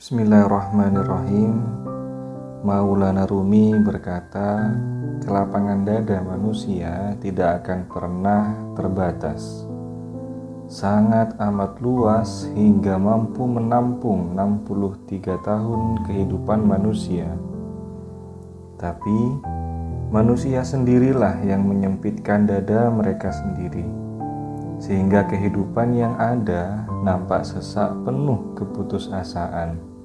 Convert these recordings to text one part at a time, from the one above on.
Bismillahirrahmanirrahim. Maulana Rumi berkata, kelapangan dada manusia tidak akan pernah terbatas. Sangat amat luas hingga mampu menampung 63 tahun kehidupan manusia. Tapi manusia sendirilah yang menyempitkan dada mereka sendiri, sehingga kehidupan yang ada nampak sesak penuh keputusasaan.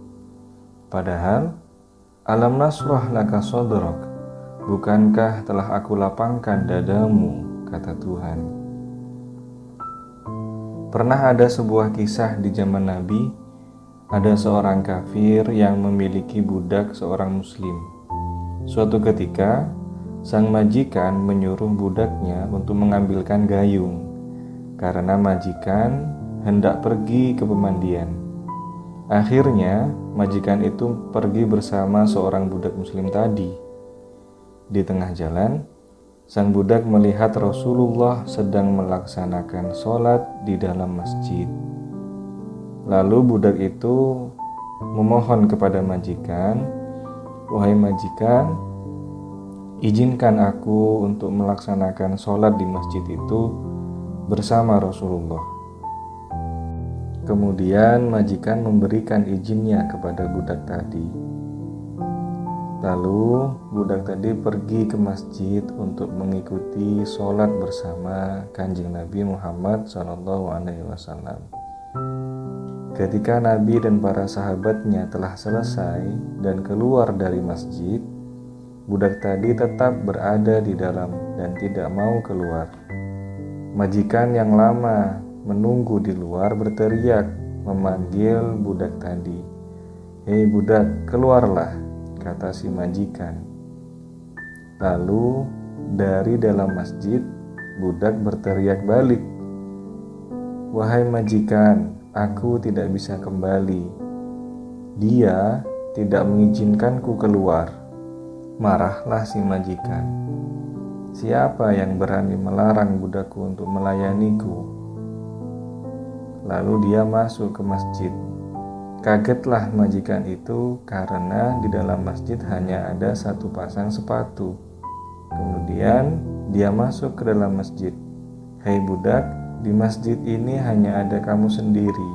Padahal, alam nasrah laka sodrok, bukankah telah aku lapangkan dadamu, kata Tuhan. Pernah ada sebuah kisah di zaman Nabi, ada seorang kafir yang memiliki budak seorang muslim. Suatu ketika, sang majikan menyuruh budaknya untuk mengambilkan gayung, karena majikan hendak pergi ke pemandian. Akhirnya, majikan itu pergi bersama seorang budak muslim tadi. Di tengah jalan, sang budak melihat Rasulullah sedang melaksanakan sholat di dalam masjid. Lalu budak itu memohon kepada majikan, "Wahai majikan, izinkan aku untuk melaksanakan sholat di masjid itu bersama Rasulullah." Kemudian majikan memberikan izinnya kepada budak tadi. Lalu budak tadi pergi ke masjid untuk mengikuti sholat bersama Kanjeng Nabi Muhammad SAW. Ketika Nabi dan para sahabatnya telah selesai dan keluar dari masjid, budak tadi tetap berada di dalam dan tidak mau keluar. Majikan yang lama menunggu di luar berteriak memanggil budak tadi. "Hei budak, keluarlah," kata si majikan. Lalu dari dalam masjid budak berteriak balik, "Wahai majikan, aku tidak bisa kembali. Dia tidak mengizinkanku keluar." Marahlah si majikan. "Siapa yang berani melarang budakku untuk melayaniku?" Lalu dia masuk ke masjid. Kagetlah majikan itu karena di dalam masjid hanya ada satu pasang sepatu. Kemudian dia masuk ke dalam masjid. "Hei budak, di masjid ini hanya ada kamu sendiri.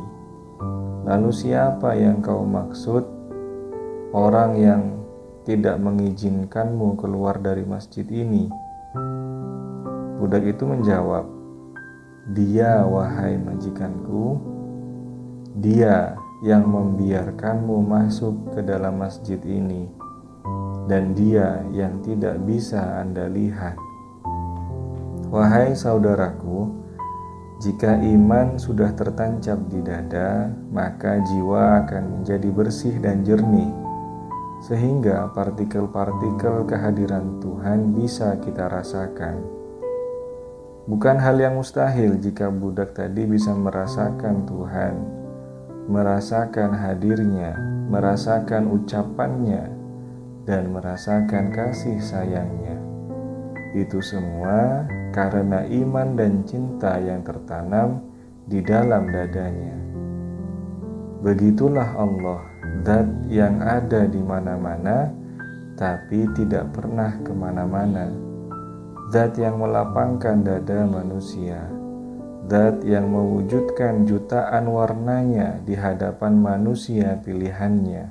Lalu siapa yang kau maksud orang yang tidak mengizinkanmu keluar dari masjid ini?" Budak itu menjawab, "Dia, wahai majikanku, dia yang membiarkanmu masuk ke dalam masjid ini, dan dia yang tidak bisa Anda lihat." Wahai saudaraku, jika iman sudah tertancap di dada, maka jiwa akan menjadi bersih dan jernih, sehingga partikel-partikel kehadiran Tuhan bisa kita rasakan. Bukan hal yang mustahil jika budak tadi bisa merasakan Tuhan, merasakan hadirnya, merasakan ucapannya, dan merasakan kasih sayangnya. Itu semua karena iman dan cinta yang tertanam di dalam dadanya. Begitulah Allah, zat yang ada di mana-mana, tapi tidak pernah kemana-mana. Zat yang melapangkan dada manusia, zat yang mewujudkan jutaan warnanya di hadapan manusia pilihannya.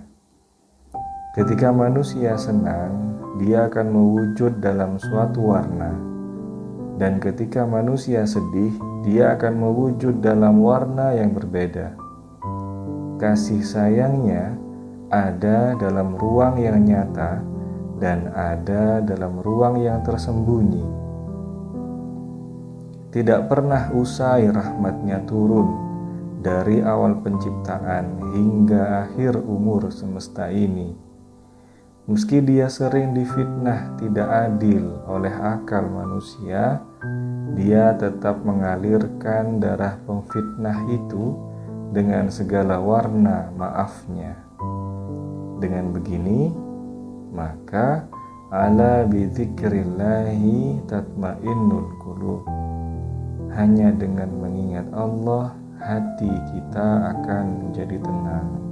Ketika manusia senang, dia akan mewujud dalam suatu warna, dan ketika manusia sedih, dia akan mewujud dalam warna yang berbeda. Kasih sayangnya ada dalam ruang yang nyata dan ada dalam ruang yang tersembunyi. Tidak pernah usai rahmatnya turun dari awal penciptaan hingga akhir umur semesta ini. Meski dia sering difitnah tidak adil oleh akal manusia, dia tetap mengalirkan darah pemfitnah itu dengan segala warna maafnya. Dengan begini, maka ala bidzikrillahi tatmainnul qulub. Hanya dengan mengingat Allah, hati kita akan menjadi tenang.